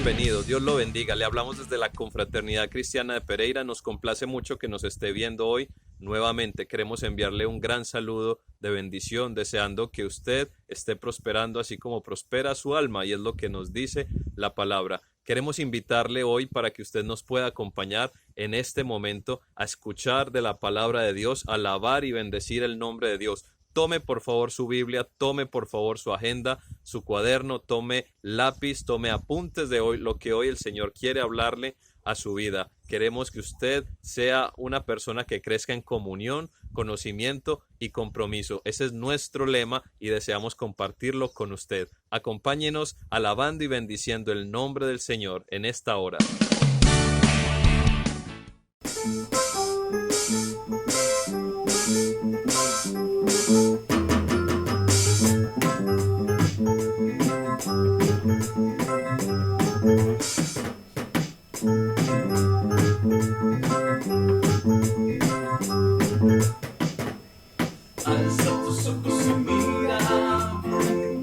bienvenido, Dios lo bendiga. Le hablamos desde la Confraternidad Cristiana de Pereira. Nos complace mucho que nos esté viendo hoy nuevamente. Queremos enviarle un gran saludo de bendición, deseando que usted esté prosperando así como prospera su alma, y es lo que nos dice la palabra. Queremos invitarle hoy para que usted nos pueda acompañar en este momento a escuchar de la palabra de Dios, a alabar y bendecir el nombre de Dios. Tome por favor su Biblia, tome por favor su agenda, su cuaderno, tome lápiz, tome apuntes de hoy, lo que hoy el Señor quiere hablarle a su vida. Queremos que usted sea una persona que crezca en comunión, conocimiento y compromiso. Ese es nuestro lema y deseamos compartirlo con usted. Acompáñenos alabando y bendiciendo el nombre del Señor en esta hora. Alza tus ojos y mira,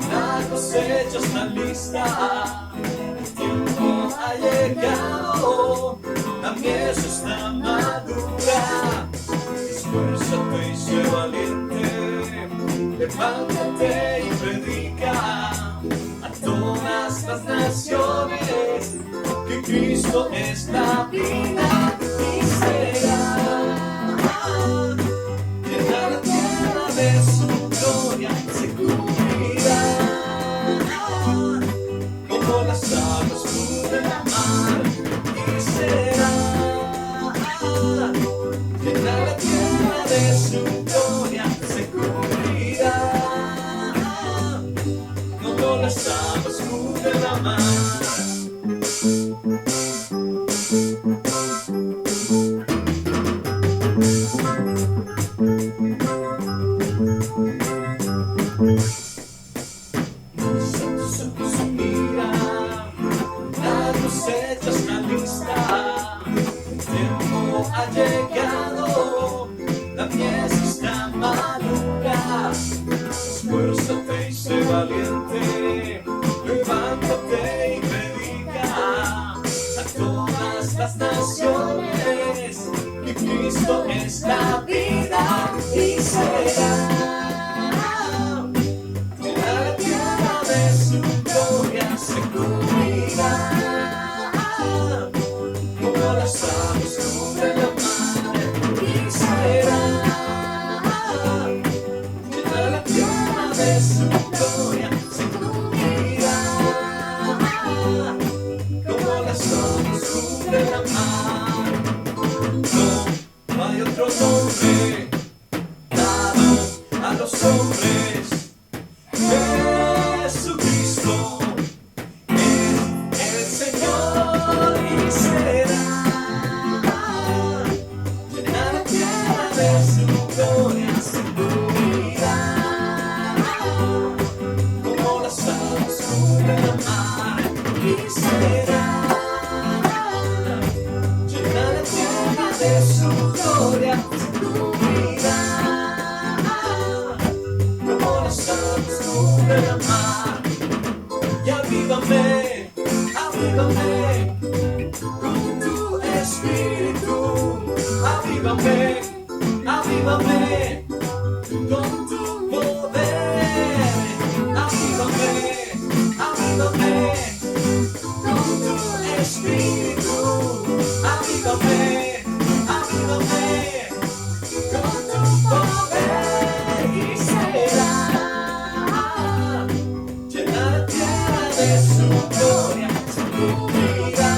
la cosecha está lista, el tiempo ha llegado, la mies está madura. Esfuérzate y sé valiente, levántate y predica a todas las naciones que Cristo es la vida y será. De su gloria se cubrirá, como las aguas cubren la mar, y será llena la tierra de su gloria se cubrirá, como las aguas cubren la mar. Ha llegado, la mies está madura. Esfuérzate y sé valiente, levántate y predica a todas las naciones que Cristo es la vida y será la tierra de su gloria se cubrirá, como las aguas cubren la mar, y será llena la tierra de su gloria se cubrirá, como las aguas cubren la mar. No hay otro nombre dado a los hombres, Jesucristo es el Señor y será llena la tierra de su gloria se cubrirá, como las aguas cubren la mar, y será llena la tierra de su gloria se cubrirá, como las aguas cubren la mar. Y avívame, avívame con tu espíritu, avívame, avívame con tu poder, avívame, avívame con tu espíritu, avívame, avívame con tu poder, y será llena la tierra de su gloria se cubrirá,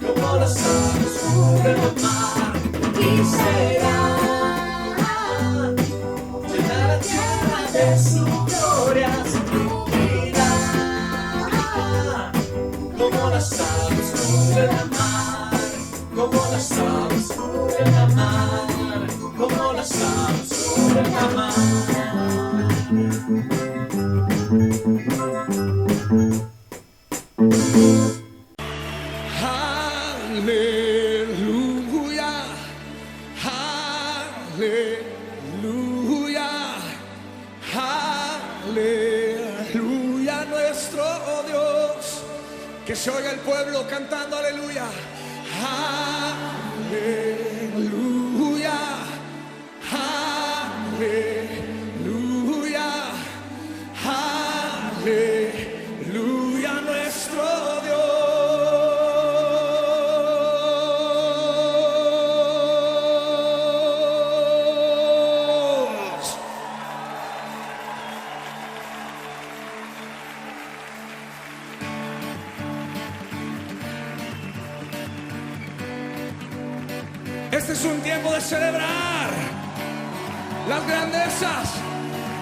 como las aguas cubren la mar, y será llena la tierra de su gloria se cubrirá, como las aguas cubren la mar, como las aguas cubren la mar, como las aguas cubren la mar. Aleluya. pueblo cantando aleluya. Aleluya. Aleluya. Aleluya nuestro Dios. Este es un tiempo de celebrar las grandezas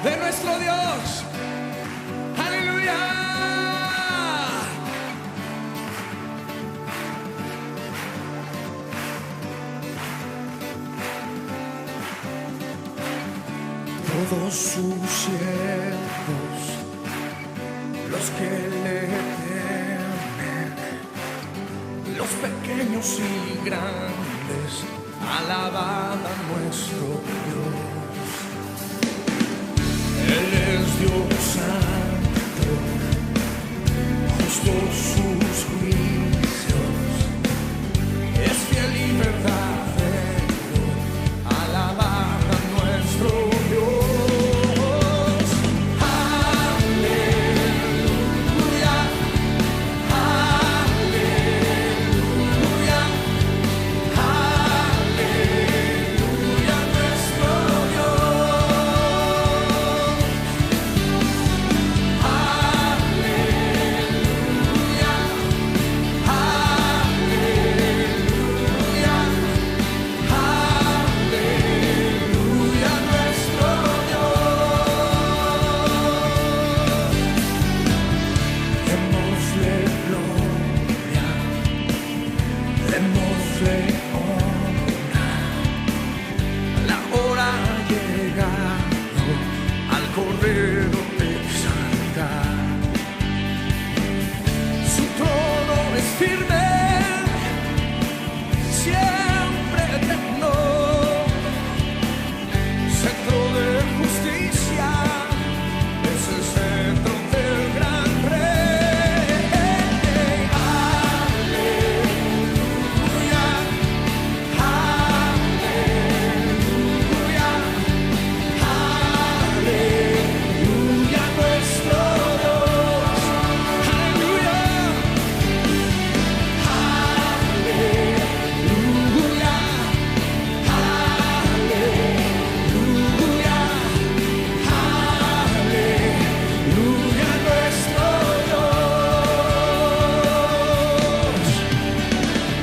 de nuestro Dios. ¡Aleluya! Todos sus siervos, los que le temen, los pequeños y grandes, alaban a nuestro Dios. Él es Dios santo, justos sus juicios, es fiel y verdadero, alaban a nuestro Dios. Aleluya, aleluya, aleluya nuestro Dios. Aleluya, aleluya, aleluya nuestro Dios. Démosle gloria, démosle honra. La hora ha llegado al Cordero de Santidad. Su trono es firme, siempre eterno, centro de justicia, es el centro del gran rey. Aleluya, aleluya, aleluya nuestro Dios. Aleluya, aleluya, aleluya, aleluya nuestro Dios.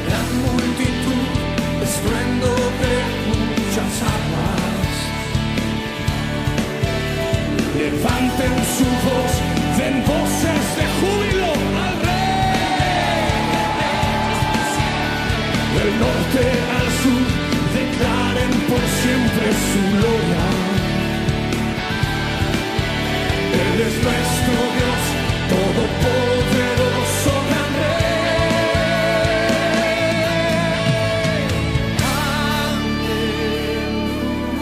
Gran multitud, estruendo de muchas aguas, levanten su voz, den voces de júbilo al Rey. Del norte al sur, declaren por siempre su gloria. Él es nuestro Dios, todopoderoso, gran Rey.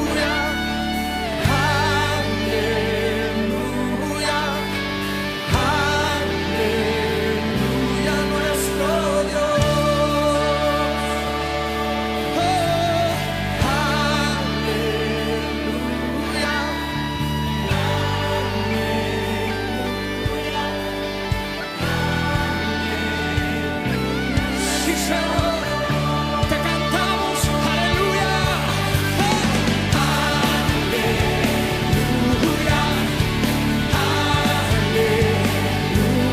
Aleluya, aleluya, aleluya nuestro Dios. Sí, Señor, te cantamos, aleluya, aleluya,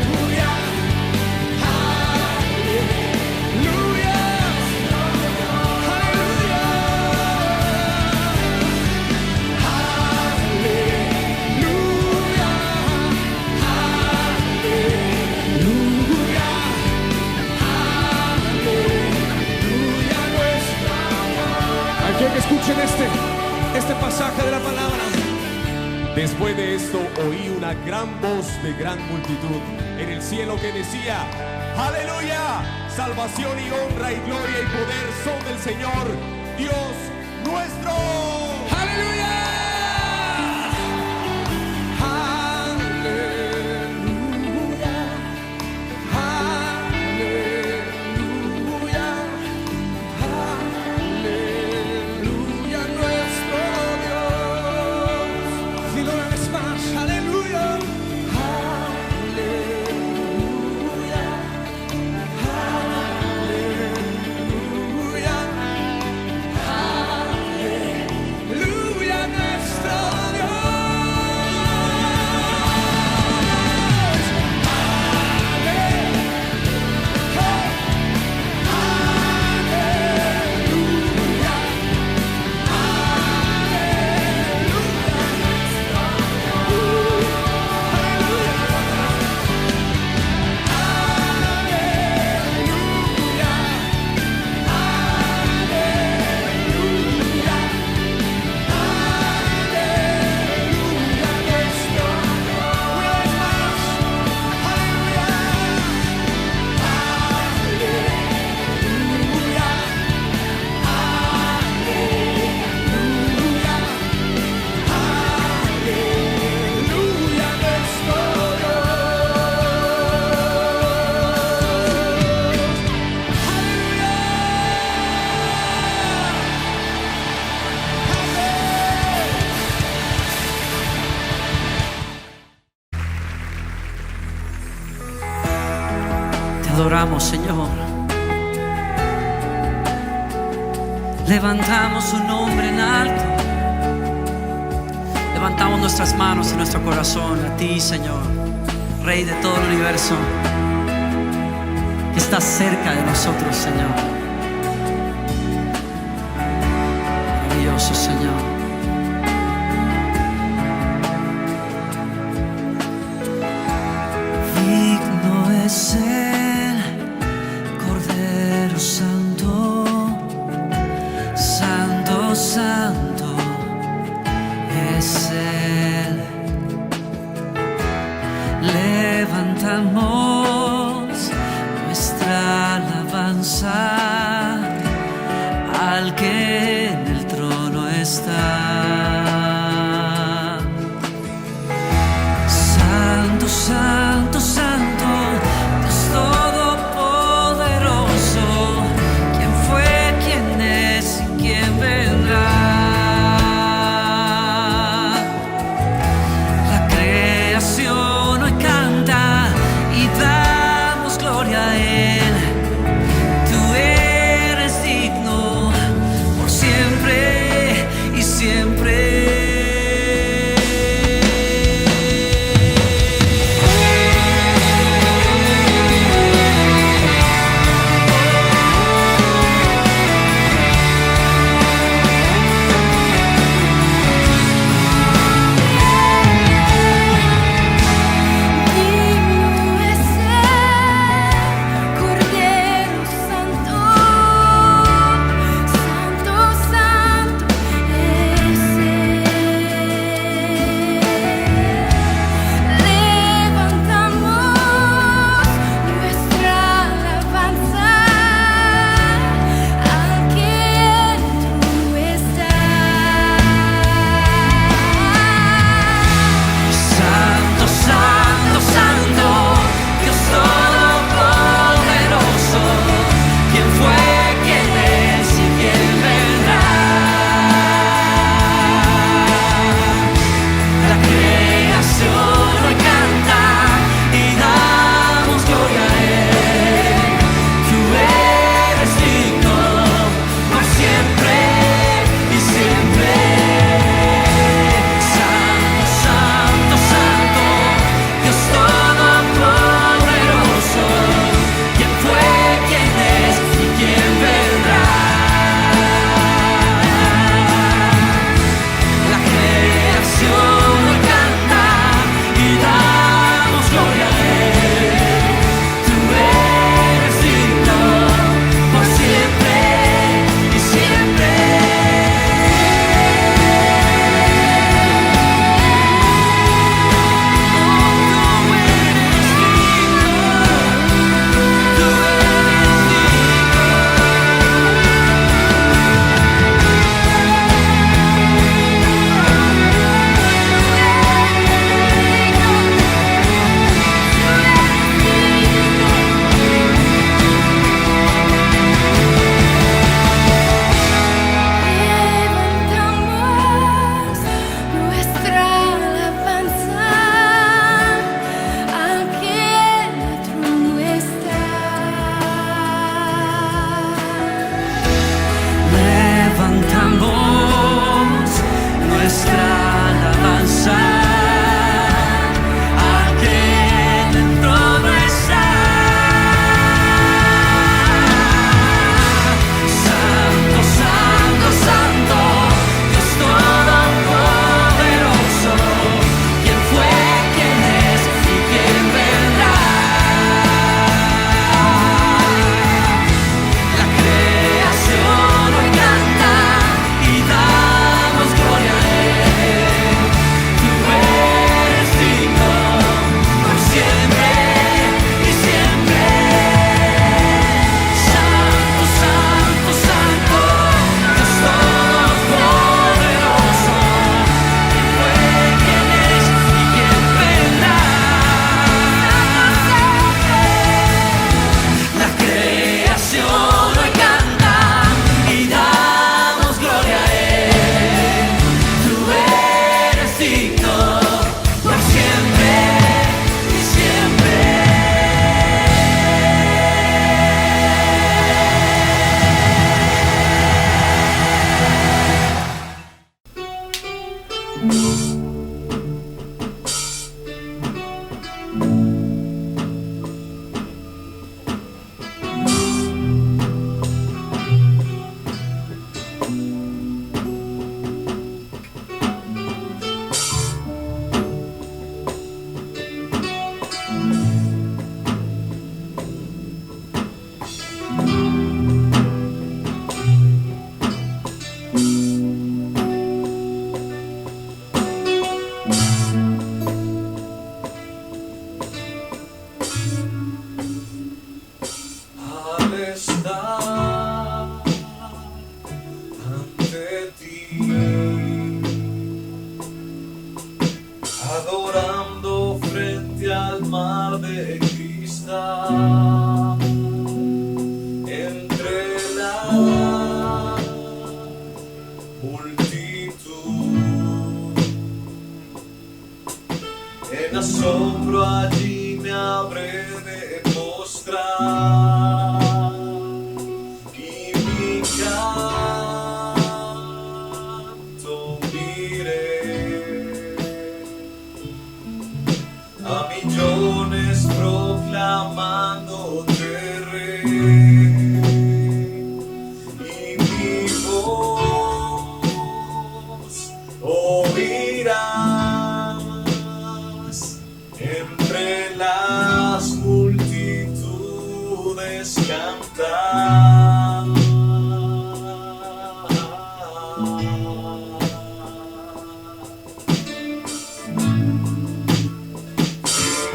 aleluya, aleluya, quiero que escuchen este pasaje de la palabra. Después de esto oí una gran voz de gran multitud en el cielo que decía: ¡Aleluya! Salvación y honra y gloria y poder son del Señor, Dios nuestro. ¡Aleluya! ¡Aleluya! ¡Aleluya! Levantamos su nombre en alto. Levantamos nuestras manos y nuestro corazón a ti, Señor, Rey de todo el universo, que estás cerca de nosotros, Señor. Maravilloso, Señor. Digno es el Cordero Santo, Santo, Santo es Él. Levantamos nuestra alabanza al que en el trono está. Santo, Santo, Santo, Dios Todopoderoso,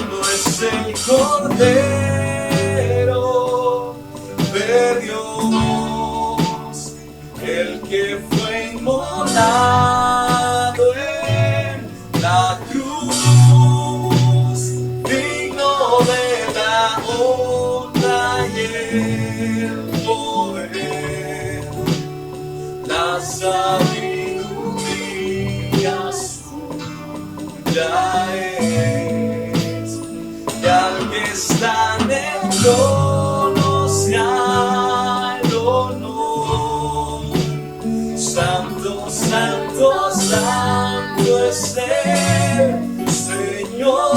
No es el Cordero de Dios, el que fue inmolado en la cruz, digno de la honra y el poder, la sabiduría suya es, y al que está en el trono sea el honor. Santo, santo, santo es el Señor,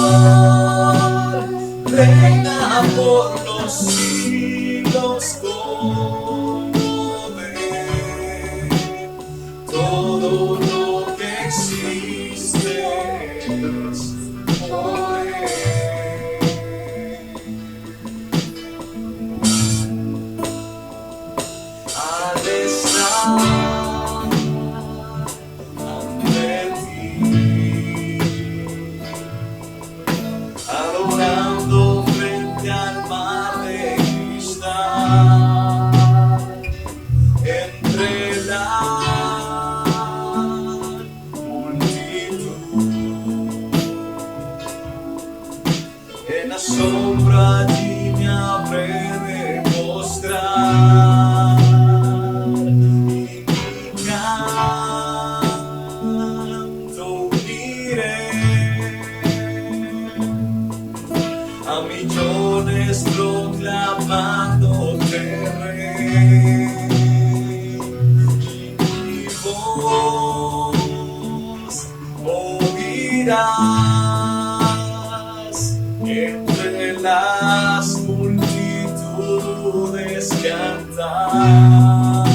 reina por los siglos con poder. Todo lo que existe es por Él. Al estar ante ti, adorando frente al mar de cristal, entre la multitud, en la sombra allí me habré de postrar, y mi canto uniré a millones proclamándote Rey, y mi voz oirás entre las multitudes cantar.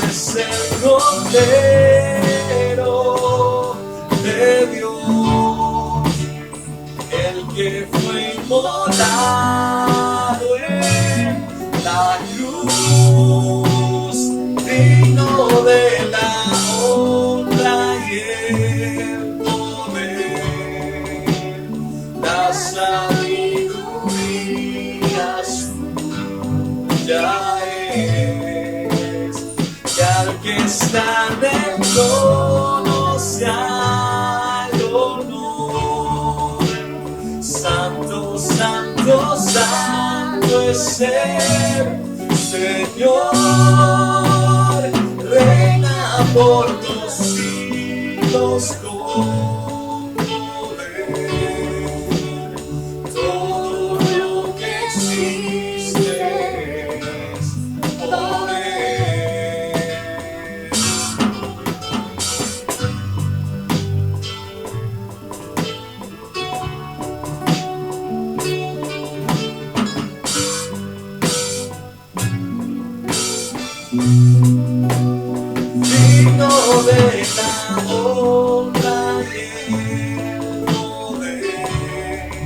Es el Cordero de Dios, el que fue inmolado en la cruz, digno de la honra y el poder, la sabiduría suya es, y al que está en el trono sea el honor. Santo, santo, santo es el Señor, reina por los siglos con poder. Todo lo que existe es por Él. Digno de la honra y el poder,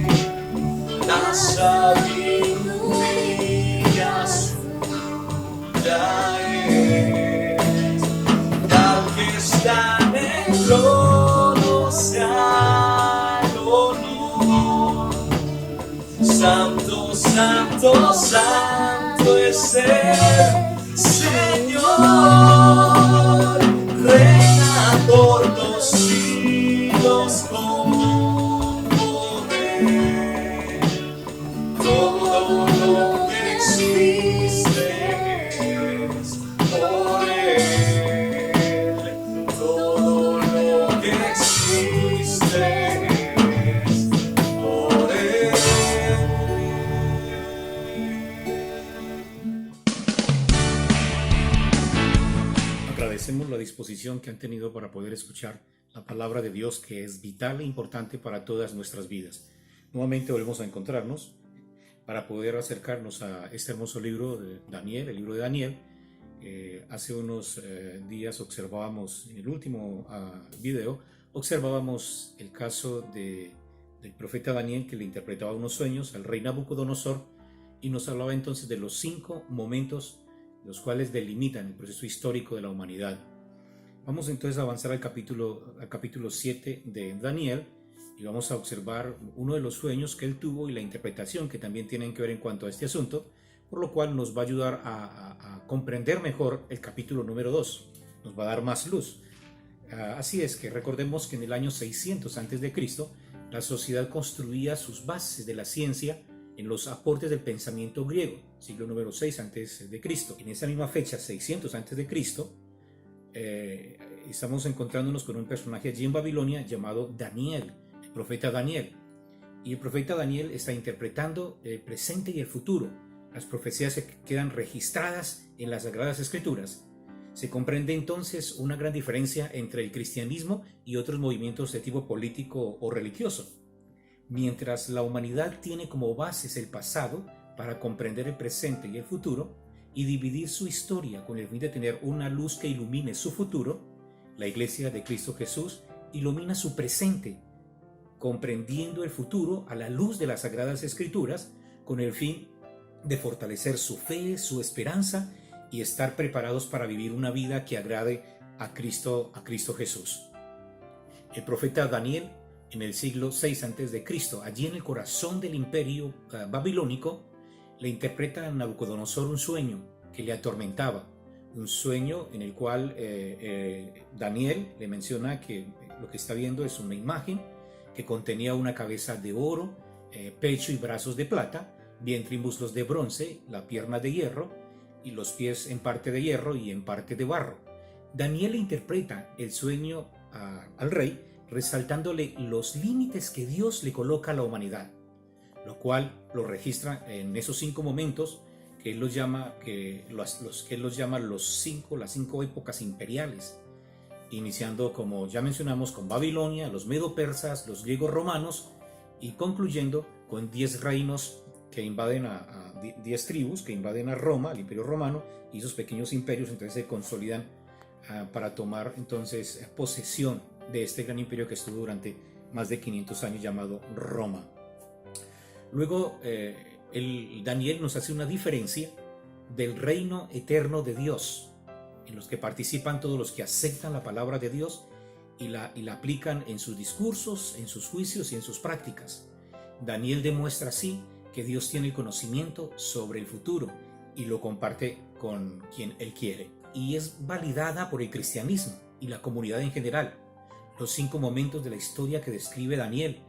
la sabiduría suya es, y al que está en el trono sea el honor. Santo, santo, santo es el Señor, reina por los siglos con poder. Todo lo que existe es por Él. Todo lo que existe es por Él. Agradecemos la disposición que han tenido para poder escuchar la palabra de Dios, que es vital e importante para todas nuestras vidas. Nuevamente volvemos a encontrarnos para poder acercarnos a este hermoso libro de Daniel, el libro de Daniel. Hace unos días observábamos en el último video observábamos el caso del profeta Daniel, que le interpretaba unos sueños al rey Nabucodonosor y nos hablaba entonces de los 5 momentos los cuales delimitan el proceso histórico de la humanidad. Vamos entonces a avanzar al capítulo 7 de Daniel y vamos a observar uno de los sueños que él tuvo y la interpretación que también tienen que ver en cuanto a este asunto, por lo cual nos va a ayudar a comprender mejor el capítulo número 2, nos va a dar más luz. Así es que recordemos que en el año 600 a.C. la sociedad construía sus bases de la ciencia en los aportes del pensamiento griego, siglo número 6 a.C. En esa misma fecha, 600 a.C., estamos encontrándonos con un personaje allí en Babilonia llamado Daniel, el profeta Daniel. Y el profeta Daniel está interpretando el presente y el futuro. Las profecías se quedan registradas en las Sagradas Escrituras. Se comprende entonces una gran diferencia entre el cristianismo y otros movimientos de tipo político o religioso. Mientras la humanidad tiene como bases el pasado para comprender el presente y el futuro y dividir su historia con el fin de tener una luz que ilumine su futuro, la Iglesia de Cristo Jesús ilumina su presente, comprendiendo el futuro a la luz de las Sagradas Escrituras con el fin de fortalecer su fe, su esperanza y estar preparados para vivir una vida que agrade a Cristo Jesús. El profeta Daniel, en el siglo 6 a.C., allí en el corazón del imperio babilónico, le interpreta a Nabucodonosor un sueño que le atormentaba, un sueño en el cual Daniel le menciona que lo que está viendo es una imagen que contenía una cabeza de oro, pecho y brazos de plata, vientre y muslos de bronce, la pierna de hierro y los pies en parte de hierro y en parte de barro. Daniel interpreta el sueño al rey, resaltándole los límites que Dios le coloca a la humanidad, lo cual lo registra en esos 5 momentos que él los llama, las 5 épocas imperiales, iniciando, como ya mencionamos, con Babilonia, los medo-persas, los griegos romanos y concluyendo con 10 reinos que invaden 10 tribus que invaden a Roma, al Imperio Romano, y esos pequeños imperios entonces se consolidan para tomar entonces posesión de este gran imperio que estuvo durante más de 500 años llamado Roma. Luego Daniel nos hace una diferencia del reino eterno de Dios, en los que participan todos los que aceptan la palabra de Dios y la aplican en sus discursos, en sus juicios y en sus prácticas. Daniel demuestra así que Dios tiene el conocimiento sobre el futuro y lo comparte con quien Él quiere. Y es validada por el cristianismo y la comunidad en general. Los 5 momentos de la historia que describe Daniel,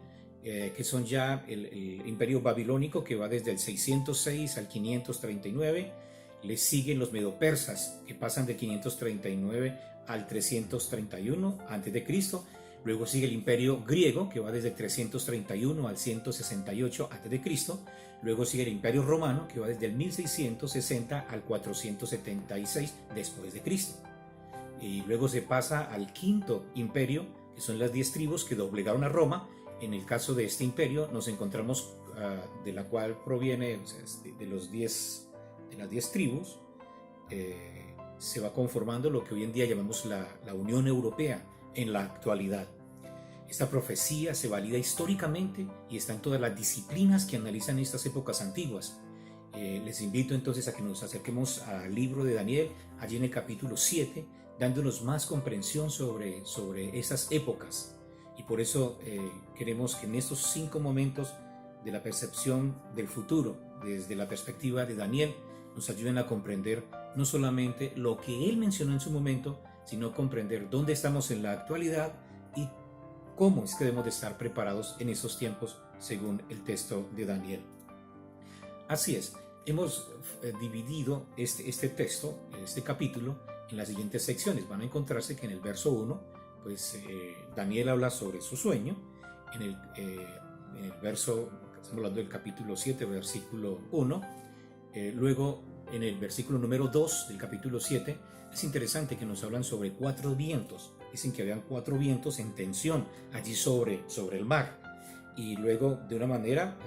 que son ya el imperio babilónico, que va desde el 606 al 539, le siguen los medopersas, que pasan de 539 al 331 a.C., luego sigue el imperio griego, que va desde el 331 al 168 a.C., luego sigue el imperio romano, que va desde el 1660 al 476 después de Cristo. Y luego se pasa al quinto imperio, que son las 10 tribus que doblegaron a Roma. En el caso de este imperio nos encontramos de la cual proviene, o sea, de las 10 tribus, se va conformando lo que hoy en día llamamos la Unión Europea en la actualidad. Esta profecía se valida históricamente y está en todas las disciplinas que analizan estas épocas antiguas. Les invito entonces a que nos acerquemos al libro de Daniel, allí en el capítulo 7, dándonos más comprensión sobre esas épocas. Y por eso queremos que en estos 5 momentos de la percepción del futuro, desde la perspectiva de Daniel, nos ayuden a comprender no solamente lo que él mencionó en su momento, sino comprender dónde estamos en la actualidad y cómo es que debemos de estar preparados en esos tiempos según el texto de Daniel. Así es, hemos dividido este texto, este capítulo, en las siguientes secciones. Van a encontrarse que en el verso 1, pues Daniel habla sobre su sueño. En el verso, estamos hablando del capítulo 7, versículo 1. Luego, en el versículo número 2 del capítulo 7, es interesante que nos hablan sobre 4 vientos. Dicen que habían 4 vientos en tensión allí sobre el mar. Y luego, de una manera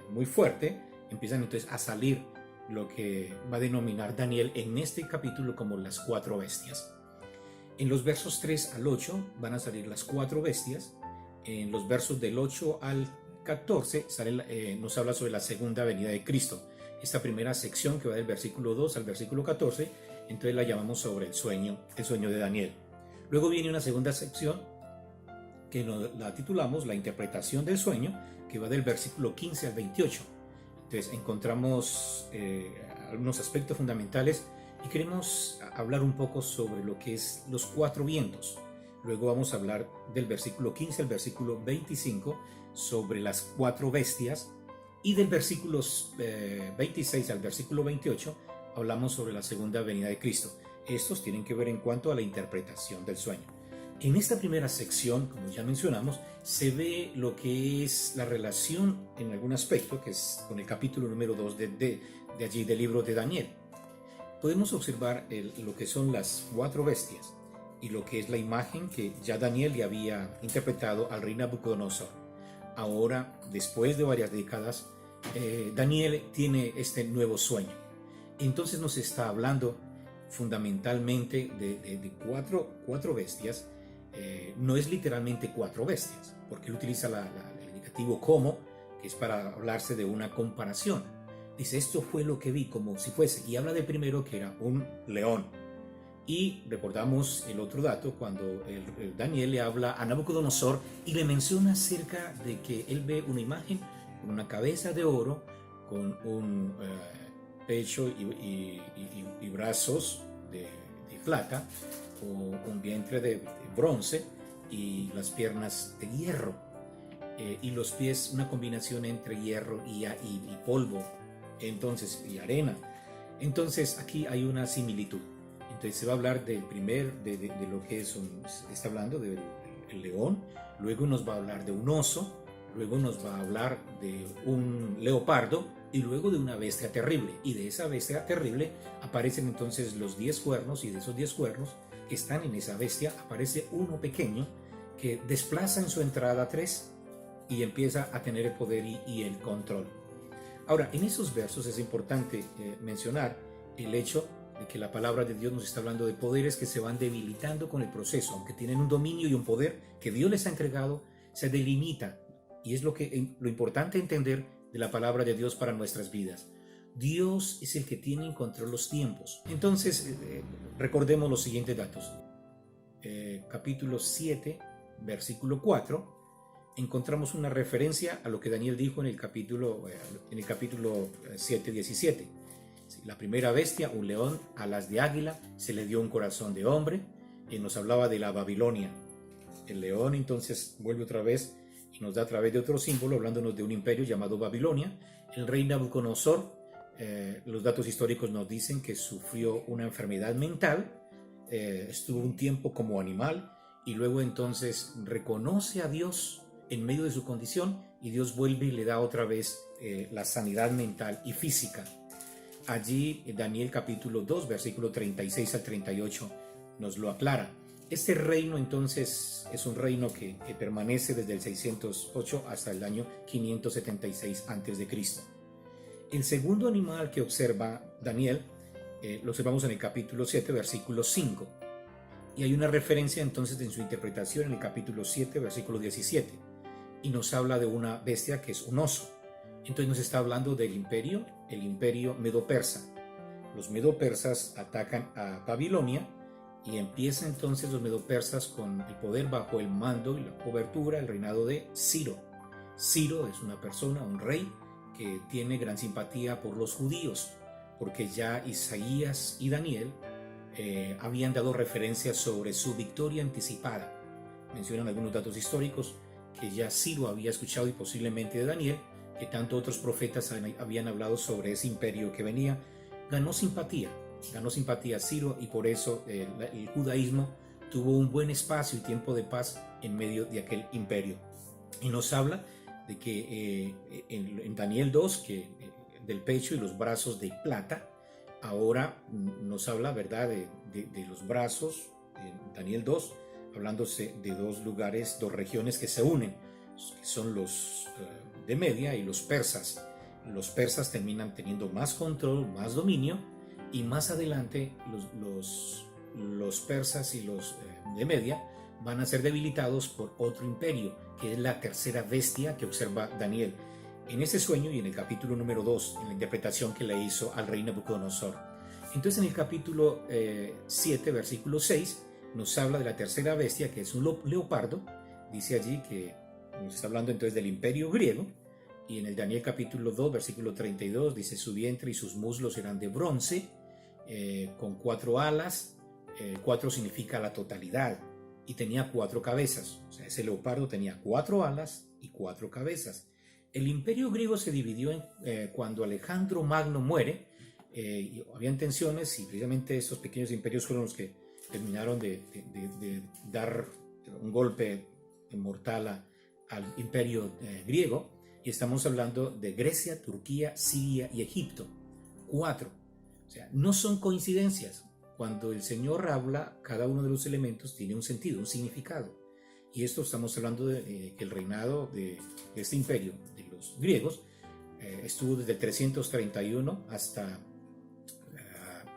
muy fuerte, empiezan entonces a salir lo que va a denominar Daniel en este capítulo como las 4 bestias. En los versos 3 al 8 van a salir las 4 bestias. En los versos del 8 al 14 nos habla sobre la segunda venida de Cristo. Esta primera sección que va del versículo 2 al versículo 14, entonces la llamamos sobre el sueño de Daniel. Luego viene una segunda sección que la titulamos la interpretación del sueño, que va del versículo 15 al 28. Entonces encontramos algunos aspectos fundamentales y queremos hablar un poco sobre lo que es los 4 vientos. Luego vamos a hablar del versículo 15 al versículo 25 sobre las 4 bestias, y del versículo 26 al versículo 28 hablamos sobre la segunda venida de Cristo. Estos tienen que ver en cuanto a la interpretación del sueño. En esta primera sección, como ya mencionamos, se ve lo que es la relación en algún aspecto, que es con el capítulo número 2 de allí del libro de Daniel. Podemos observar lo que son las 4 bestias y lo que es la imagen que ya Daniel le había interpretado al rey Nabucodonosor. Ahora, después de varias décadas, Daniel tiene este nuevo sueño. Entonces nos está hablando fundamentalmente de cuatro bestias. No es literalmente 4 bestias, porque él utiliza el indicativo como, que es para hablarse de una comparación. Dice, esto fue lo que vi, como si fuese, y habla del primero, que era un león. Y recordamos el otro dato cuando el Daniel le habla a Nabucodonosor y le menciona acerca de que él ve una imagen con una cabeza de oro, con un pecho y brazos de plata, o un vientre de bronce y las piernas de hierro, y los pies una combinación entre hierro y polvo, entonces, y arena. Entonces aquí hay una similitud. Entonces se va a hablar del de lo que es está hablando del león, luego nos va a hablar de un oso, luego nos va a hablar de un leopardo y luego de una bestia terrible. Y de esa bestia terrible aparecen entonces los 10 cuernos, y de esos 10 cuernos que están en esa bestia aparece uno pequeño que desplaza en su entrada 3 y empieza a tener el poder y el control. Ahora, en esos versos es importante mencionar el hecho de que la palabra de Dios nos está hablando de poderes que se van debilitando con el proceso, aunque tienen un dominio y un poder que Dios les ha entregado, se delimita, y es lo importante entender de la palabra de Dios para nuestras vidas. Dios es el que tiene en control los tiempos. Entonces, recordemos los siguientes datos. Capítulo 7, versículo 4, encontramos una referencia a lo que Daniel dijo en el capítulo 7, 17. La primera bestia, un león, alas de águila, se le dio un corazón de hombre, y nos hablaba de la Babilonia. El león entonces vuelve otra vez y nos da a través de otro símbolo, hablándonos de un imperio llamado Babilonia. El rey Nabucodonosor, los datos históricos nos dicen que sufrió una enfermedad mental, estuvo un tiempo como animal, y luego entonces reconoce a Dios en medio de su condición, y Dios vuelve y le da otra vez la sanidad mental y física. Allí Daniel capítulo 2, versículo 36 al 38 nos lo aclara. Este reino entonces es un reino que permanece desde el 608 hasta el año 576 a.C. El segundo animal que observa Daniel lo observamos en el capítulo 7, versículo 5. Y hay una referencia entonces en su interpretación en el capítulo 7, versículo 17. Y nos habla de una bestia que es un oso. Entonces nos está hablando del imperio, el imperio medo-persa. Los medo-persas atacan a Babilonia, y empieza entonces los medo-persas con el poder bajo el mando y la cobertura, el reinado de Ciro. Ciro es una persona, un rey, que tiene gran simpatía por los judíos, porque ya Isaías y Daniel habían dado referencias sobre su victoria anticipada. Mencionan algunos datos históricos que ya Ciro había escuchado, y posiblemente de Daniel, que tanto otros profetas habían hablado sobre ese imperio que venía. Ganó simpatía Ciro, y por eso el judaísmo tuvo un buen espacio y tiempo de paz en medio de aquel imperio. Y nos habla de que en Daniel 2, que del pecho y los brazos de plata. Ahora nos habla, ¿verdad?, de los brazos en Daniel 2, hablándose de 2 lugares, 2 regiones que se unen, que son los de Media y los persas. Los persas terminan teniendo más control, más dominio, y más adelante los los persas y los de Media van a ser debilitados por otro imperio, que es la tercera bestia que observa Daniel en ese sueño y en el capítulo número 2, en la interpretación que le hizo al rey Nabucodonosor. Entonces en el capítulo 7, versículo 6, nos habla de la tercera bestia, que es un leopardo. Dice allí que nos está hablando entonces del imperio griego, y en el Daniel capítulo 2, versículo 32, dice: su vientre y sus muslos eran de bronce, con 4 alas. 4 significa la totalidad, y tenía 4 cabezas. O sea, ese leopardo tenía 4 alas y 4 cabezas. El imperio griego se dividió cuando Alejandro Magno muere. Y habían tensiones, y precisamente estos pequeños imperios fueron los que terminaron de dar un golpe mortal al imperio griego. Y estamos hablando de Grecia, Turquía, Siria y Egipto. 4. O sea, no son coincidencias. Cuando el Señor habla, cada uno de los elementos tiene un sentido, un significado. Y esto estamos hablando de que el reinado de este imperio, de los griegos, estuvo desde 331 hasta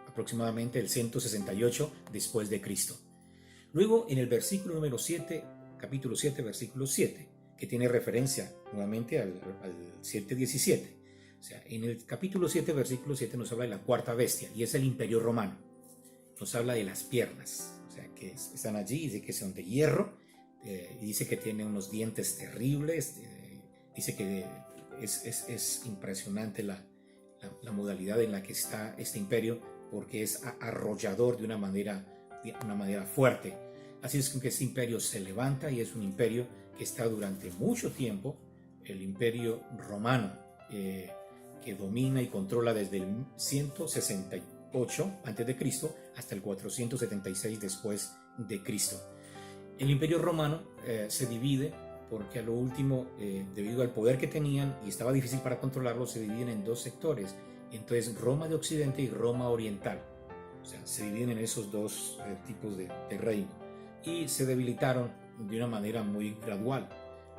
aproximadamente el 168 después de Cristo. Luego, en el versículo número 7, capítulo 7, versículo 7, que tiene referencia nuevamente al 7:17. O sea, en el capítulo 7, versículo 7 nos habla de la cuarta bestia, y es el imperio romano. Nos habla de las piernas, o sea, que están allí, dice que son de hierro, y dice que tiene unos dientes terribles, dice que es impresionante la modalidad en la que está este imperio, porque es arrollador de una manera fuerte. Así es que este imperio se levanta, y es un imperio que está durante mucho tiempo, el imperio romano, que domina y controla desde el 168 a.C. hasta el 476 después de Cristo. El imperio romano se divide porque a lo último, debido al poder que tenían y estaba difícil para controlarlo, se dividen en 2 sectores. Entonces, Roma de Occidente y Roma Oriental. O sea, se dividen en esos 2 tipos de reino, y se debilitaron de una manera muy gradual,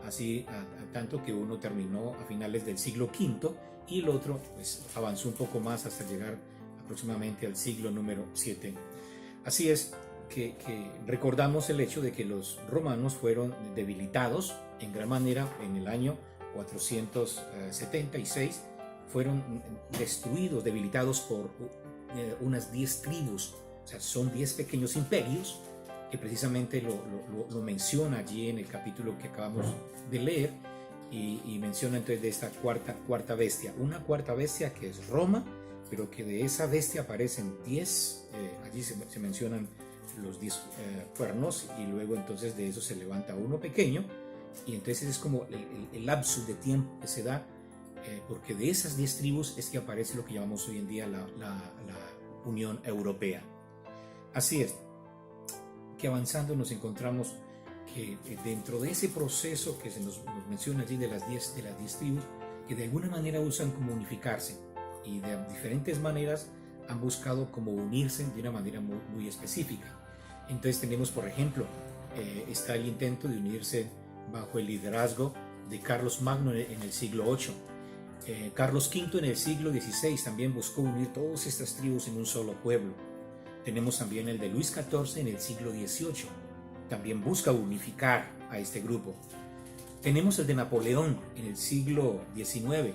así a tanto que uno terminó a finales del siglo V y el otro pues avanzó un poco más hasta llegar aproximadamente al siglo número 7. Así es que recordamos el hecho de que los romanos fueron debilitados en gran manera en el año 476, fueron destruidos, debilitados por unas 10 tribus. O sea, son 10 pequeños imperios que precisamente lo menciona allí en el capítulo que acabamos de leer, y menciona entonces de esta cuarta bestia, una cuarta bestia que es Roma, pero que de esa bestia aparecen 10, allí se mencionan los 10 cuernos, y luego entonces de eso se levanta uno pequeño, y entonces es como el lapsus de tiempo que se da, porque de esas 10 tribus es que aparece lo que llamamos hoy en día la Unión Europea. Así es que avanzando nos encontramos que dentro de ese proceso que se nos menciona allí de las 10 tribus, que de alguna manera usan como unificarse, y de diferentes maneras han buscado como unirse de una manera muy específica. Entonces tenemos, por ejemplo, está el intento de unirse bajo el liderazgo de Carlos Magno en el siglo VIII. Carlos V en el siglo XVI también buscó unir todas estas tribus en un solo pueblo. Tenemos también el de Luis XIV en el siglo XVIII, también busca unificar a este grupo. Tenemos el de Napoleón en el siglo XIX,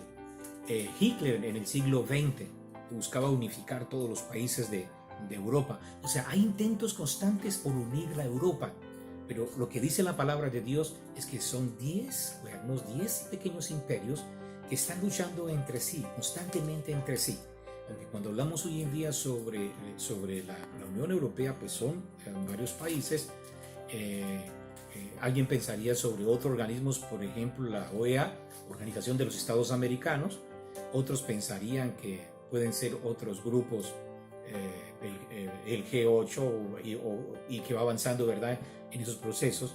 Hitler en el siglo XX, buscaba unificar todos los países de Europa. O sea, hay intentos constantes por unir la Europa, pero lo que dice la palabra de Dios es que son 10 pequeños imperios que están luchando entre sí, constantemente entre sí. Aunque cuando hablamos hoy en día sobre la Unión Europea, pues son varios países. Alguien pensaría sobre otros organismos, por ejemplo la OEA, Organización de los Estados Americanos. Otros pensarían que pueden ser otros grupos, el G8 y que va avanzando, ¿verdad?, en esos procesos.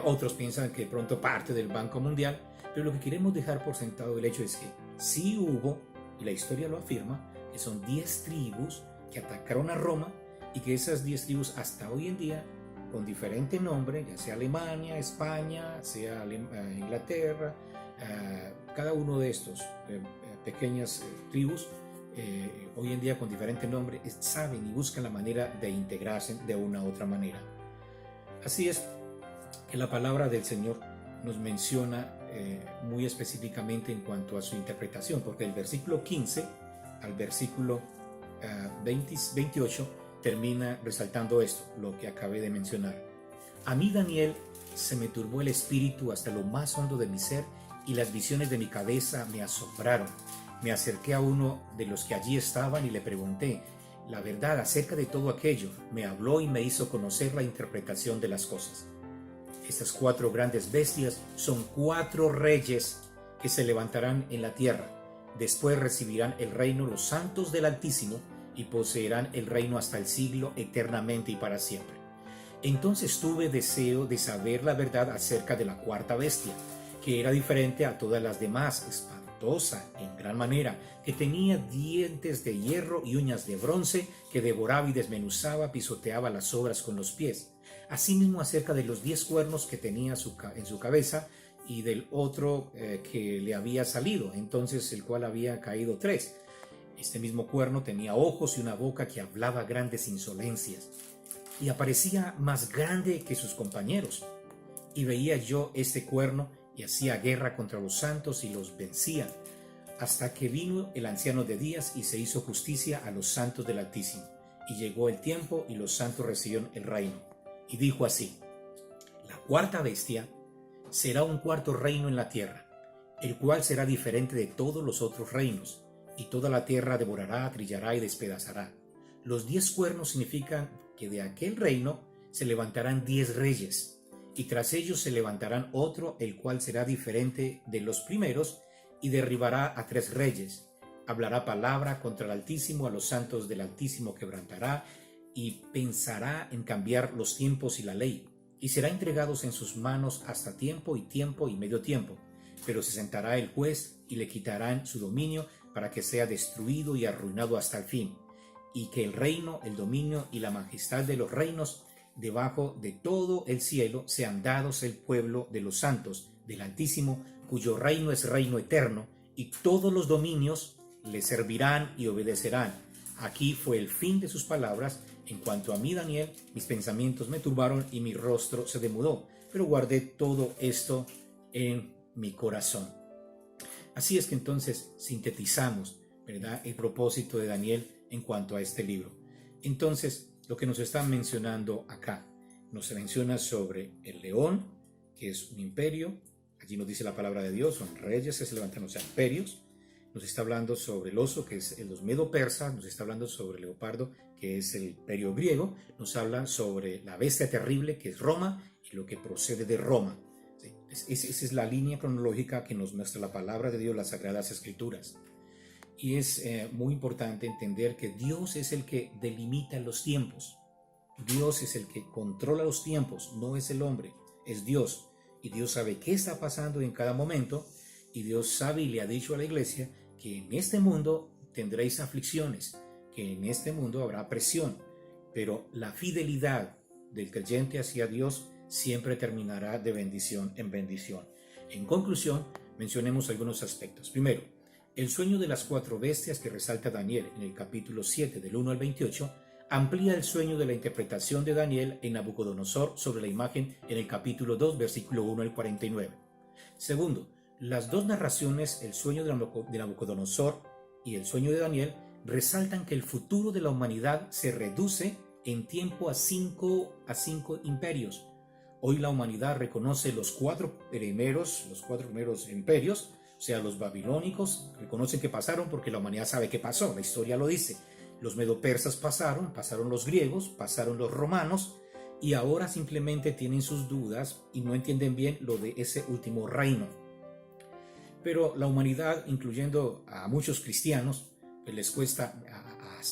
Otros piensan que pronto parte del Banco Mundial, pero lo que queremos dejar por sentado el hecho es que sí hubo, y la historia lo afirma, que son 10 tribus que atacaron a Roma, y que esas 10 tribus hasta hoy en día, con diferente nombre, ya sea Alemania, España, sea Inglaterra, cada uno de estos pequeñas tribus hoy en día con diferente nombre, saben y buscan la manera de integrarse de una u otra manera. Así es que la palabra del Señor nos menciona muy específicamente en cuanto a su interpretación, porque el versículo 15 al versículo 28 termina resaltando esto, lo que acabé de mencionar. A mí, Daniel, se me turbó el espíritu hasta lo más hondo de mi ser y las visiones de mi cabeza me asombraron. Me acerqué a uno de los que allí estaban y le pregunté la verdad acerca de todo aquello. Me habló y me hizo conocer la interpretación de las cosas. Estas 4 grandes bestias son 4 reyes que se levantarán en la tierra. Después recibirán el reino los santos del Altísimo y poseerán el reino hasta el siglo eternamente y para siempre. Entonces tuve deseo de saber la verdad acerca de la 4ª bestia, que era diferente a todas las demás, espantosa en gran manera, que tenía dientes de hierro y uñas de bronce, que devoraba y desmenuzaba, pisoteaba las obras con los pies. Asimismo acerca de los 10 cuernos que tenía en su cabeza y del otro que le había salido, entonces el cual había caído 3. Este mismo cuerno tenía ojos y una boca que hablaba grandes insolencias, y aparecía más grande que sus compañeros. Y veía yo este cuerno y hacía guerra contra los santos y los vencía, hasta que vino el anciano de días y se hizo justicia a los santos del Altísimo. Y llegó el tiempo y los santos recibieron el reino. Y dijo así: la 4ª bestia será un 4º reino en la tierra, el cual será diferente de todos los otros reinos, y toda la tierra devorará, trillará y despedazará. Los 10 cuernos significan que de aquel reino se levantarán 10 reyes, y tras ellos se levantarán otro, el cual será diferente de los primeros, y derribará a 3 reyes. Hablará palabra contra el Altísimo, a los santos del Altísimo quebrantará, y pensará en cambiar los tiempos y la ley, y será entregados en sus manos hasta tiempo y medio tiempo. Pero se sentará el juez y le quitarán su dominio para que sea destruido y arruinado hasta el fin, y que el reino, el dominio y la majestad de los reinos debajo de todo el cielo sean dados al pueblo de los santos del Altísimo, cuyo reino es reino eterno, y todos los dominios le servirán y obedecerán. Aquí fue el fin de sus palabras. En cuanto a mí, Daniel, mis pensamientos me turbaron y mi rostro se demudó, pero guardé todo esto en mi corazón. Así es que entonces sintetizamos, ¿verdad?, el propósito de Daniel en cuanto a este libro. Entonces, lo que nos están mencionando acá, nos menciona sobre el león, que es un imperio. Allí nos dice la palabra de Dios, son reyes que se levantan, o sea, imperios. Nos está hablando sobre el oso, que es los medo-persas. Nos está hablando sobre el leopardo, que es el imperio griego. Nos habla sobre la bestia terrible, que es Roma, y lo que procede de Roma. ¿Sí? Esa es la línea cronológica que nos muestra la palabra de Dios, las Sagradas Escrituras. Y es muy importante entender que Dios es el que delimita los tiempos. Dios es el que controla los tiempos, no es el hombre, es Dios. Y Dios sabe qué está pasando en cada momento, y Dios sabe y le ha dicho a la iglesia que en este mundo tendréis aflicciones, que en este mundo habrá presión, pero la fidelidad del creyente hacia Dios siempre terminará de bendición en bendición. En conclusión, mencionemos algunos aspectos. Primero, el sueño de las 4 bestias que resalta Daniel en el capítulo 7 del 1 al 28 amplía el sueño de la interpretación de Daniel en Nabucodonosor sobre la imagen en el capítulo 2, versículo 1 al 49. Segundo, las 2 narraciones, el sueño de Nabucodonosor y el sueño de Daniel, resaltan que el futuro de la humanidad se reduce en tiempo a 5 imperios. Hoy la humanidad reconoce los 4 primeros imperios, o sea, los babilónicos reconocen que pasaron porque la humanidad sabe qué pasó, la historia lo dice. Los medo-persas pasaron los griegos, pasaron los romanos, y ahora simplemente tienen sus dudas y no entienden bien lo de ese último reino. Pero la humanidad, incluyendo a muchos cristianos, pues les cuesta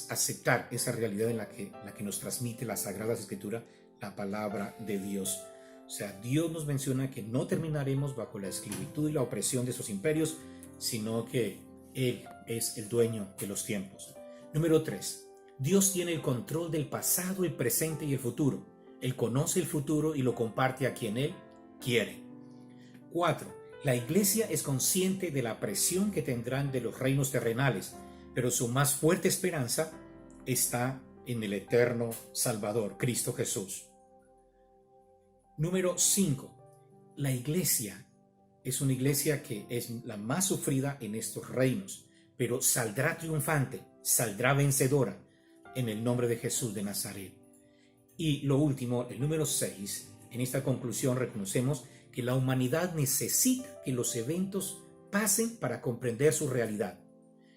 aceptar esa realidad en la que nos transmite la Sagrada Escritura, la palabra de Dios. O sea, Dios nos menciona que no terminaremos bajo la esclavitud y la opresión de esos imperios, sino que Él es el dueño de los tiempos. Número 3. Dios tiene el control del pasado, el presente y el futuro. Él conoce el futuro y lo comparte a quien Él quiere. 4. La iglesia es consciente de la presión que tendrán de los reinos terrenales, pero su más fuerte esperanza está en el eterno Salvador, Cristo Jesús. Número 5. La iglesia es una iglesia que es la más sufrida en estos reinos, pero saldrá triunfante, saldrá vencedora en el nombre de Jesús de Nazaret. Y lo último, el número 6, en esta conclusión reconocemos que la humanidad necesita que los eventos pasen para comprender su realidad.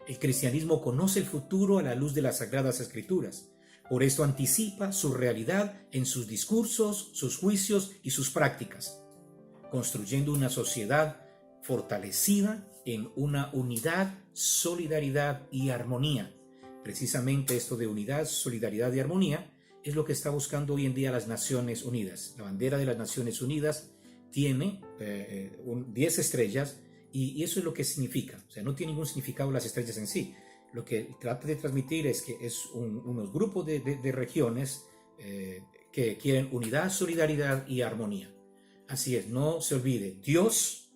El cristianismo conoce el futuro a la luz de las Sagradas Escrituras. Por esto anticipa su realidad en sus discursos, sus juicios y sus prácticas, construyendo una sociedad fortalecida en una unidad, solidaridad y armonía. Precisamente esto de unidad, solidaridad y armonía es lo que está buscando hoy en día las Naciones Unidas. La bandera de las Naciones Unidas tiene 10 estrellas y eso es lo que significa. O sea, no tiene ningún significado las estrellas en sí. Lo que trata de transmitir es que es unos grupos de regiones que quieren unidad, solidaridad y armonía. Así es, no se olvide, Dios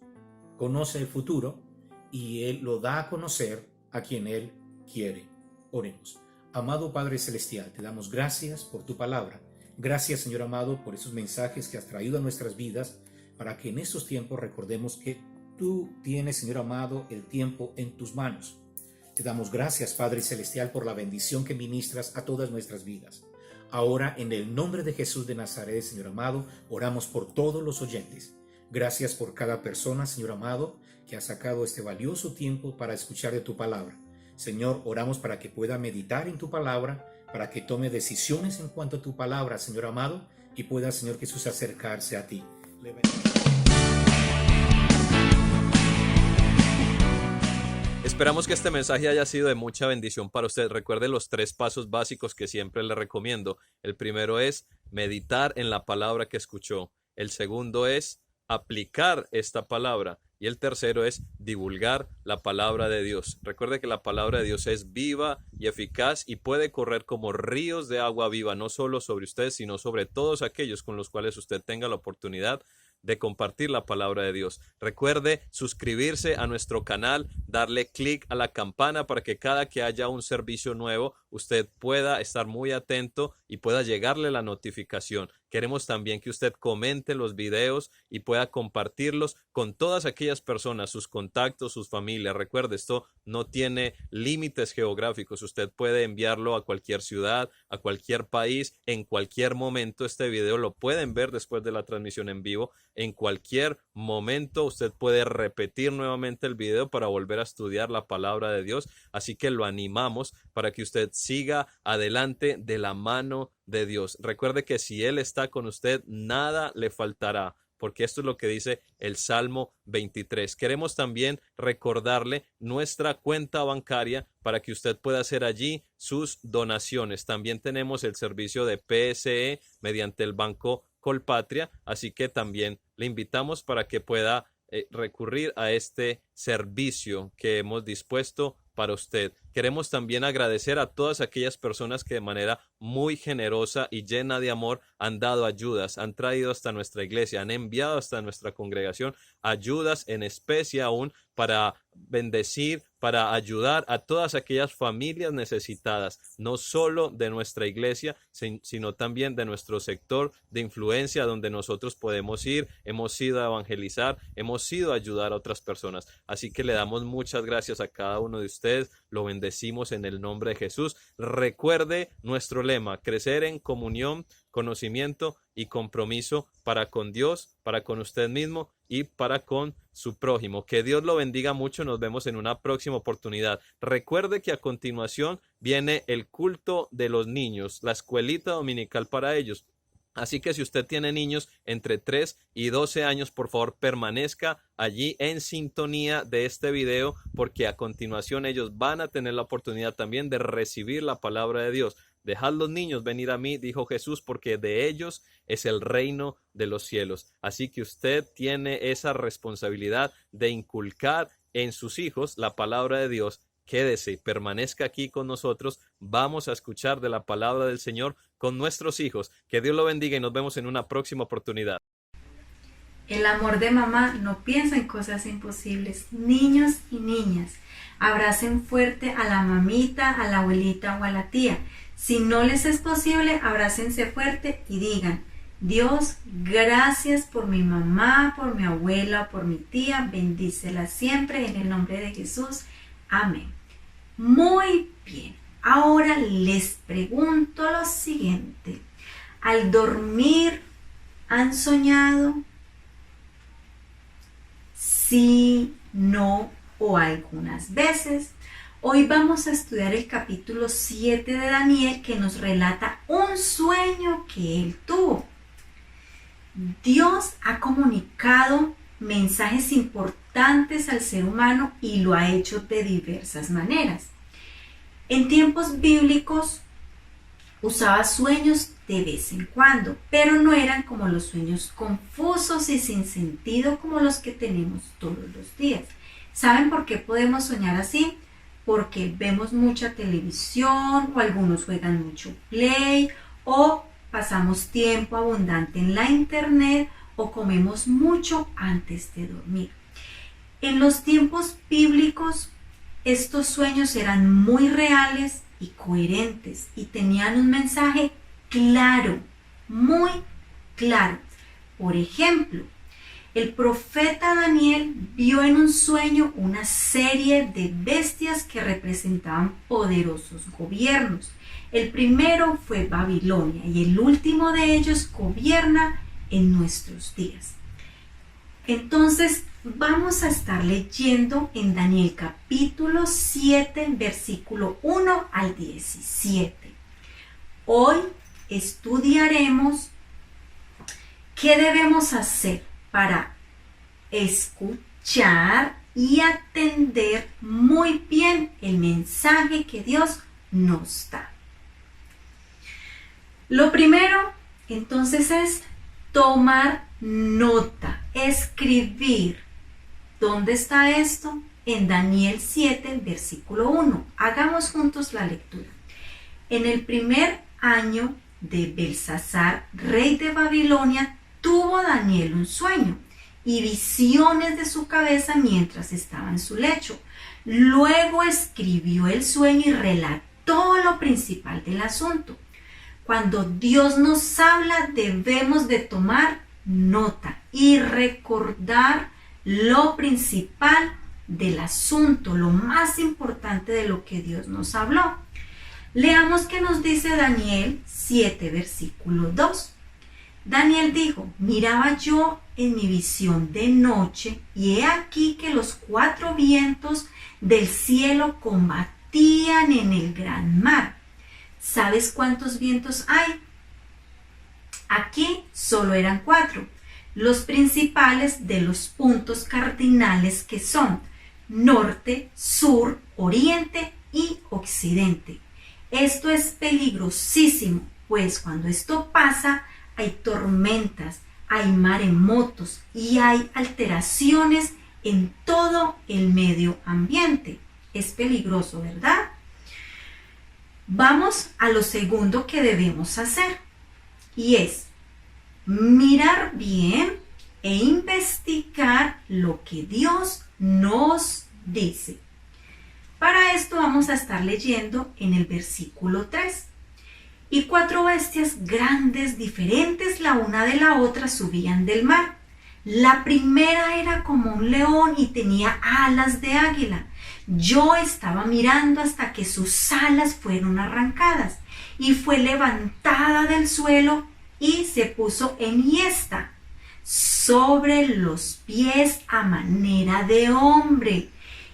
conoce el futuro y Él lo da a conocer a quien Él quiere. Oremos. Amado Padre Celestial, te damos gracias por tu palabra. Gracias, Señor amado, por esos mensajes que has traído a nuestras vidas para que en estos tiempos recordemos que tú tienes, Señor amado, el tiempo en tus manos. Te damos gracias, Padre Celestial, por la bendición que ministras a todas nuestras vidas. Ahora, en el nombre de Jesús de Nazaret, Señor amado, oramos por todos los oyentes. Gracias por cada persona, Señor amado, que ha sacado este valioso tiempo para escuchar de tu palabra. Señor, oramos para que pueda meditar en tu palabra, para que tome decisiones en cuanto a tu palabra, Señor amado, y pueda, Señor Jesús, acercarse a ti. Esperamos que este mensaje haya sido de mucha bendición para usted. Recuerde los 3 pasos básicos que siempre le recomiendo. El primero es meditar en la palabra que escuchó. El segundo es aplicar esta palabra. Y el tercero es divulgar la palabra de Dios. Recuerde que la palabra de Dios es viva y eficaz y puede correr como ríos de agua viva, no solo sobre usted, sino sobre todos aquellos con los cuales usted tenga la oportunidad de compartir la palabra de Dios. Recuerde suscribirse a nuestro canal, darle clic a la campana para que cada que haya un servicio nuevo usted pueda estar muy atento y pueda llegarle la notificación. Queremos también que usted comente los videos y pueda compartirlos con todas aquellas personas, sus contactos, sus familias. Recuerde, esto no tiene límites geográficos. Usted puede enviarlo a cualquier ciudad, a cualquier país, en cualquier momento. Este video lo pueden ver después de la transmisión en vivo. En cualquier momento usted puede repetir nuevamente el video para volver a estudiar la palabra de Dios. Así que lo animamos para que usted siga adelante de la mano de Dios. Recuerde que si Él está con usted, nada le faltará, porque esto es lo que dice el Salmo 23. Queremos también recordarle nuestra cuenta bancaria para que usted pueda hacer allí sus donaciones. También tenemos el servicio de PSE mediante el Banco Colpatria, así que también le invitamos para que pueda recurrir a este servicio que hemos dispuesto para usted. Queremos también agradecer a todas aquellas personas que de manera muy generosa y llena de amor han dado ayudas, han traído hasta nuestra iglesia, han enviado hasta nuestra congregación ayudas en especie aún para bendecir, para ayudar a todas aquellas familias necesitadas, no solo de nuestra iglesia, sino también de nuestro sector de influencia donde nosotros podemos ir, hemos ido a evangelizar, hemos ido a ayudar a otras personas. Así que le damos muchas gracias a cada uno de ustedes, lo bendecimos en el nombre de Jesús. Recuerde nuestro lema: crecer en comunión, conocimiento y compromiso para con Dios, para con usted mismo y para con su prójimo. Que Dios lo bendiga mucho. Nos vemos en una próxima oportunidad. Recuerde que a continuación viene el culto de los niños, la escuelita dominical para ellos. Así que si usted tiene niños entre 3 y 12 años, por favor permanezca allí en sintonía de este video, porque a continuación ellos van a tener la oportunidad también de recibir la palabra de Dios. Dejad los niños venir a mí, dijo Jesús, porque de ellos es el reino de los cielos. Así que usted tiene esa responsabilidad de inculcar en sus hijos la palabra de Dios. Quédese, permanezca aquí con nosotros. Vamos a escuchar de la palabra del Señor con nuestros hijos. Que Dios lo bendiga y nos vemos en una próxima oportunidad. El amor de mamá no piensa en cosas imposibles. Niños y niñas, abracen fuerte a la mamita, a la abuelita o a la tía. Si no les es posible, abrácense fuerte y digan: Dios, gracias por mi mamá, por mi abuela, por mi tía, bendícela siempre en el nombre de Jesús. Amén. Muy bien, ahora les pregunto lo siguiente. Al dormir, ¿han soñado? Sí, no o algunas veces. Hoy vamos a estudiar el capítulo 7 de Daniel, que nos relata un sueño que él tuvo. Dios ha comunicado mensajes importantes al ser humano y lo ha hecho de diversas maneras. En tiempos bíblicos usaba sueños de vez en cuando, pero no eran como los sueños confusos y sin sentido como los que tenemos todos los días. ¿Saben por qué podemos soñar así? Porque vemos mucha televisión, o algunos juegan mucho Play, o pasamos tiempo abundante en la internet, o comemos mucho antes de dormir. En los tiempos bíblicos, estos sueños eran muy reales y coherentes y tenían un mensaje claro, muy claro. Por ejemplo, el profeta Daniel vio en un sueño una serie de bestias que representaban poderosos gobiernos. El primero fue Babilonia y el último de ellos gobierna en nuestros días. Entonces vamos a estar leyendo en Daniel capítulo 7, versículo 1 al 17. Hoy estudiaremos qué debemos hacer para escuchar y atender muy bien el mensaje que Dios nos da. Lo primero, entonces, es tomar nota, escribir. ¿Dónde está esto? En Daniel 7, versículo 1. Hagamos juntos la lectura. En el primer año de Belsasar, rey de Babilonia, tuvo Daniel un sueño y visiones de su cabeza mientras estaba en su lecho. Luego escribió el sueño y relató lo principal del asunto. Cuando Dios nos habla, debemos de tomar nota y recordar lo principal del asunto, lo más importante de lo que Dios nos habló. Leamos qué nos dice Daniel 7, versículo 2. Daniel dijo: miraba yo en mi visión de noche, y he aquí que los 4 vientos del cielo combatían en el gran mar. ¿Sabes cuántos vientos hay? Aquí solo eran 4, los principales de los puntos cardinales, que son norte, sur, oriente y occidente. Esto es peligrosísimo, pues cuando esto pasa hay tormentas, hay maremotos y hay alteraciones en todo el medio ambiente. Es peligroso, ¿verdad? Vamos a lo segundo que debemos hacer, y es mirar bien e investigar lo que Dios nos dice. Para esto vamos a estar leyendo en el versículo 3. Y 4 bestias grandes, diferentes la una de la otra, subían del mar. La primera era como un león y tenía alas de águila. Yo estaba mirando hasta que sus alas fueron arrancadas y fue levantada del suelo y se puso enhiesta sobre los pies a manera de hombre,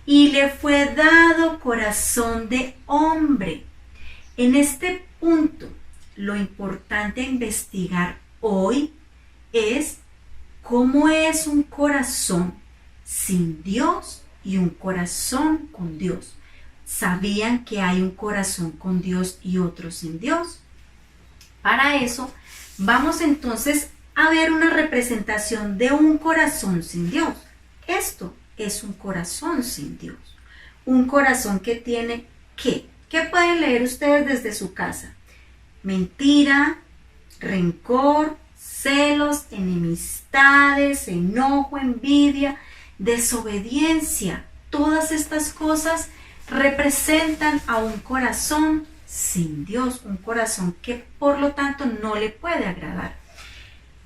y le fue dado corazón de hombre. En este punto, lo importante a investigar hoy es cómo es un corazón sin Dios y un corazón con Dios. ¿Sabían que hay un corazón con Dios y otro sin Dios? Para eso, vamos entonces a ver una representación de un corazón sin Dios. Esto es un corazón sin Dios. Un corazón que tiene ¿qué? ¿Qué pueden leer ustedes desde su casa? Mentira, rencor, celos, enemistades, enojo, envidia, desobediencia. Todas estas cosas representan a un corazón sin Dios, un corazón que por lo tanto no le puede agradar.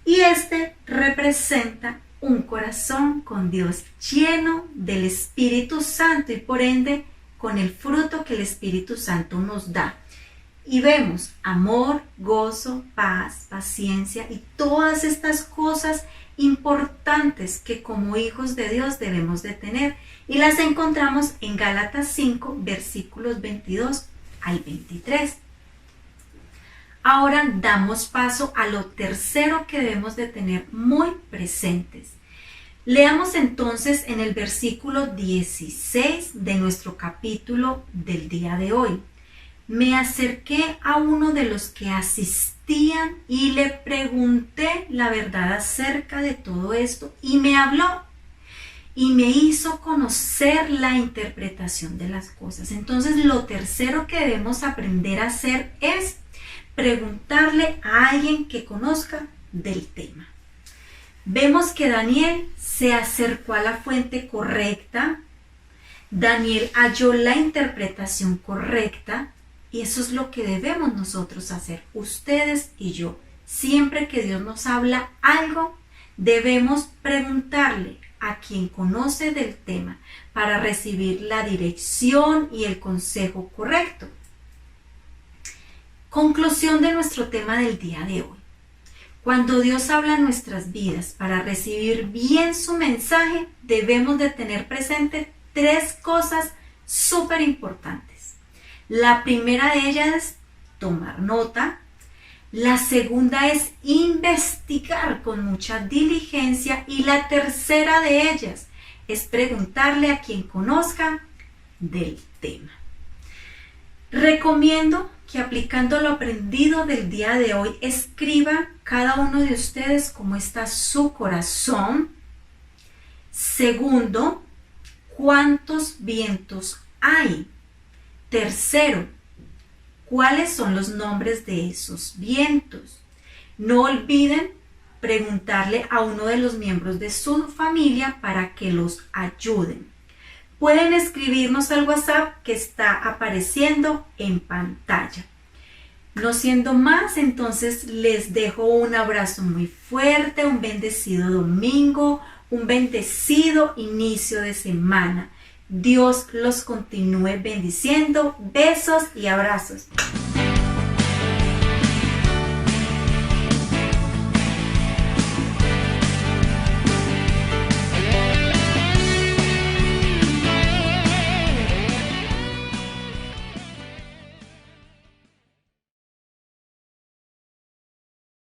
Y este representa un corazón con Dios, lleno del Espíritu Santo y por ende con el fruto que el Espíritu Santo nos da. Y vemos amor, gozo, paz, paciencia y todas estas cosas importantes que como hijos de Dios debemos de tener. Y las encontramos en Gálatas 5, versículos 22 al 23. Ahora damos paso a lo tercero que debemos de tener muy presentes. Leamos entonces en el versículo 16 de nuestro capítulo del día de hoy. Me acerqué a uno de los que asistían y le pregunté la verdad acerca de todo esto y me habló y me hizo conocer la interpretación de las cosas. Entonces lo tercero que debemos aprender a hacer es preguntarle a alguien que conozca del tema. Vemos que Daniel se acercó a la fuente correcta, Daniel halló la interpretación correcta y eso es lo que debemos nosotros hacer, ustedes y yo. Siempre que Dios nos habla algo, debemos preguntarle a quien conoce del tema para recibir la dirección y el consejo correcto. Conclusión de nuestro tema del día de hoy. Cuando Dios habla en nuestras vidas para recibir bien su mensaje, debemos de tener presente tres cosas súper importantes. La primera de ellas es tomar nota. La segunda es investigar con mucha diligencia. Y la tercera de ellas es preguntarle a quien conozca del tema. Recomiendo que aplicando lo aprendido del día de hoy, escriba cada uno de ustedes cómo está su corazón. Segundo, ¿cuántos vientos hay? Tercero, ¿cuáles son los nombres de esos vientos? No olviden preguntarle a uno de los miembros de su familia para que los ayuden. Pueden escribirnos al WhatsApp que está apareciendo en pantalla. No siendo más, entonces les dejo un abrazo muy fuerte, un bendecido domingo, un bendecido inicio de semana. Dios los continúe bendiciendo. Besos y abrazos.